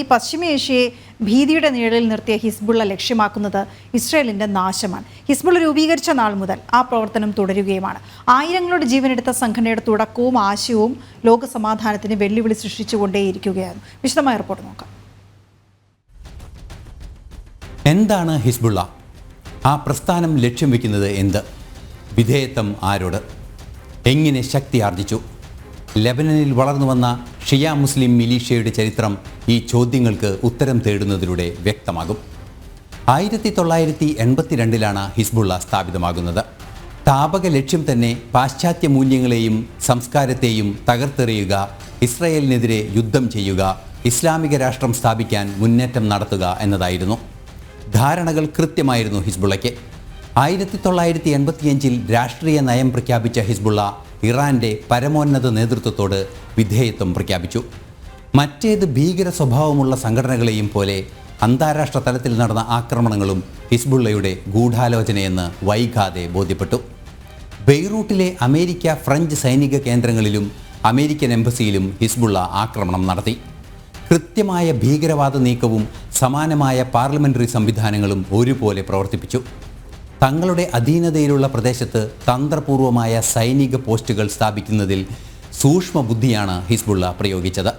ഈ പശ്ചിമേഷ്യയെ ഭീതിയുടെ നിഴലിൽ നിർത്തിയ ഹിസ്ബുള്ള ലക്ഷ്യമാക്കുന്നത് ഇസ്രായേലിന്റെ നാശമാണ്. ഹിസ്ബുള്ള രൂപീകരിച്ച നാൾ മുതൽ ആ പ്രവർത്തനം തുടരുകയുമാണ്. ആയിരങ്ങളുടെ ജീവനെടുത്ത സംഘടനയുടെ തുടക്കവും ആശയവും ലോക സമാധാനത്തിന് വെല്ലുവിളി സൃഷ്ടിച്ചുകൊണ്ടേയിരിക്കുകയാണ്. വിശദമായ റിപ്പോർട്ട് നോക്കാം. എന്താണ് ഹിസ്ബുള്ള? ആ പ്രസ്ഥാനം ലക്ഷ്യം വെക്കുന്നത് എന്ത്? വിധേയത്വം ആരോട്? എങ്ങനെ ശക്തി ആർജിച്ചു? ലെബനനിൽ വളർന്നു വന്ന ഷിയ മുസ്ലിം മിലീഷ്യയുടെ ചരിത്രം ഈ ചോദ്യങ്ങൾക്ക് ഉത്തരം തേടുന്നതിലൂടെ വ്യക്തമാകും. 1982 ഹിസ്ബുള്ള സ്ഥാപിതമാകുന്നത്. സ്ഥാപക ലക്ഷ്യം തന്നെ പാശ്ചാത്യ മൂല്യങ്ങളെയും സംസ്കാരത്തെയും തകർത്തെറിയുക, ഇസ്രായേലിനെതിരെ യുദ്ധം ചെയ്യുക, ഇസ്ലാമിക രാഷ്ട്രം സ്ഥാപിക്കാൻ മുന്നേറ്റം നടത്തുക എന്നതായിരുന്നു. ധാരണകൾ കൃത്യമായിരുന്നു ഹിസ്ബുള്ളയ്ക്ക്. 1985 രാഷ്ട്രീയ നയം പ്രഖ്യാപിച്ച ഹിസ്ബുള്ള ഇറാന്റെ പരമോന്നത നേതൃത്വത്തോട് വിധേയത്വം പ്രഖ്യാപിച്ചു. മറ്റേത് ഭീകര സ്വഭാവമുള്ള സംഘടനകളെയും പോലെ അന്താരാഷ്ട്ര തലത്തിൽ നടന്ന ആക്രമണങ്ങളും ഹിസ്ബുള്ളയുടെ ഗൂഢാലോചനയെന്ന് വൈകാതെ ബോധ്യപ്പെട്ടു. ബെയ്റൂട്ടിലെ അമേരിക്ക ഫ്രഞ്ച് സൈനിക കേന്ദ്രങ്ങളിലും അമേരിക്കൻ എംബസിയിലും ഹിസ്ബുള്ള ആക്രമണം നടത്തി. കൃത്യമായ ഭീകരവാദ നീക്കവും സമാനമായ പാർലമെന്ററി സംവിധാനങ്ങളും ഒരുപോലെ പ്രവർത്തിപ്പിച്ചു. തങ്ങളുടെ അധീനതയിലുള്ള പ്രദേശത്ത് തന്ത്രപൂർവമായ സൈനിക പോസ്റ്റുകൾ സ്ഥാപിക്കുന്നതിൽ സൂക്ഷ്മ ബുദ്ധിയാണ് ഹിസ്ബുള്ള പ്രയോഗിച്ചത്.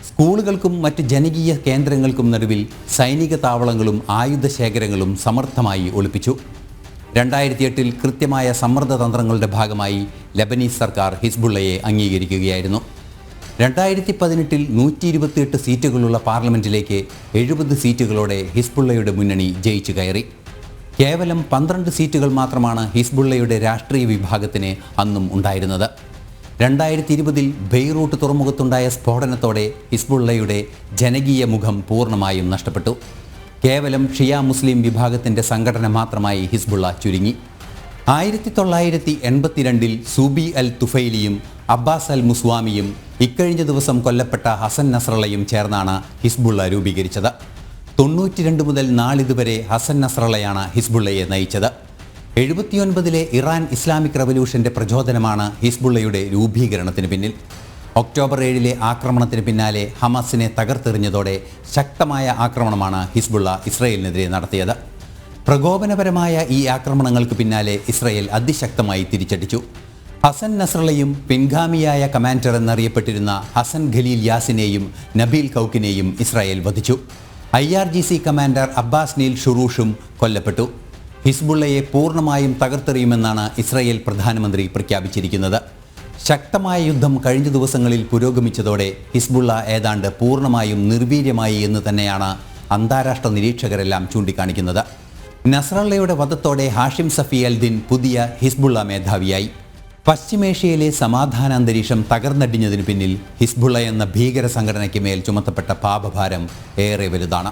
സ്കൂളുകൾക്കും മറ്റ് ജനകീയ കേന്ദ്രങ്ങൾക്കും നടുവിൽ സൈനിക താവളങ്ങളും ആയുധശേഖരങ്ങളും സമർത്ഥമായി ഒളിപ്പിച്ചു. 2008 കൃത്യമായ സമ്മർദ്ദ തന്ത്രങ്ങളുടെ ഭാഗമായി ലെബനീസ് സർക്കാർ ഹിസ്ബുള്ളയെ അംഗീകരിക്കുകയായിരുന്നു. 2018 128 സീറ്റുകളുള്ള പാർലമെന്റിലേക്ക് 70 സീറ്റുകളോടെ ഹിസ്ബുള്ളയുടെ മുന്നണി ജയിച്ചു കയറി. കേവലം 12 സീറ്റുകൾ മാത്രമാണ് ഹിസ്ബുള്ളയുടെ രാഷ്ട്രീയ വിഭാഗത്തിന് അന്നും ഉണ്ടായിരുന്നത്. 2020 ബെയ്റൂട്ട് തുറമുഖത്തുണ്ടായ സ്ഫോടനത്തോടെ ഹിസ്ബുള്ളയുടെ ജനകീയ മുഖം പൂർണ്ണമായും നഷ്ടപ്പെട്ടു. കേവലം ഷിയ മുസ്ലിം വിഭാഗത്തിൻ്റെ സംഘടന മാത്രമായി ഹിസ്ബുള്ള ചുരുങ്ങി. 1982 സൂബി അൽ തുഫൈലിയും അബ്ബാസ് അൽ മുസ്വാമിയും ഇക്കഴിഞ്ഞ ദിവസം കൊല്ലപ്പെട്ട ഹസൻ നസ്രള്ളയും ചേർന്നാണ് ഹിസ്ബുള്ള രൂപീകരിച്ചത്. 92 മുതൽ നാളിതുവരെ ഹസൻ നസ്രള്ളയാണ് ഹിസ്ബുള്ളയെ നയിച്ചത്. 79 ഇറാൻ ഇസ്ലാമിക് റവല്യൂഷന്റെ പ്രചോദനമാണ് ഹിസ്ബുള്ളയുടെ രൂപീകരണത്തിന് പിന്നിൽ. ഒക്ടോബർ 7 ആക്രമണത്തിന് പിന്നാലെ ഹമാസിനെ തകർത്തെറിഞ്ഞതോടെ ശക്തമായ ആക്രമണമാണ് ഹിസ്ബുള്ള ഇസ്രായേലിനെതിരെ നടത്തിയത്. പ്രകോപനപരമായ ഈ ആക്രമണങ്ങൾക്ക് പിന്നാലെ ഇസ്രായേൽ അതിശക്തമായി തിരിച്ചടിച്ചു. ഹസൻ നസ്രള്ളയും പിൻഗാമിയായ കമാൻഡർ എന്നറിയപ്പെട്ടിരുന്ന ഹസൻ ഖലീൽ യാസിനെയും നബീൽ കൗക്കിനെയും ഇസ്രായേൽ വധിച്ചു. IRGC കമാൻഡർ അബ്ബാസ് നീൽ ഷുറൂഷും കൊല്ലപ്പെട്ടു. ഹിസ്ബുള്ളയെ പൂർണ്ണമായും തകർത്തെറിയുമെന്നാണ് ഇസ്രായേൽ പ്രധാനമന്ത്രി പ്രഖ്യാപിച്ചിരിക്കുന്നത്. ശക്തമായ യുദ്ധം കഴിഞ്ഞ ദിവസങ്ങളിൽ പുരോഗമിച്ചതോടെ ഹിസ്ബുള്ള ഏതാണ്ട് പൂർണ്ണമായും നിർവീര്യമായി എന്ന് തന്നെയാണ് അന്താരാഷ്ട്ര നിരീക്ഷകരെല്ലാം ചൂണ്ടിക്കാണിക്കുന്നത്. നസ്രള്ളയുടെ വധത്തോടെ ഹാഷിം സഫി അൽ ദിൻ പുതിയ ഹിസ്ബുള്ള മേധാവിയായി. പശ്ചിമേഷ്യയിലെ സമാധാന അന്തരീക്ഷം തകർന്നടിഞ്ഞതിനു പിന്നിൽ ഹിസ്ബുള്ള എന്ന ഭീകര സംഘടനയ്ക്ക് മേൽ ചുമത്തപ്പെട്ട പാപഭാരം ഏറെ വലുതാണ്.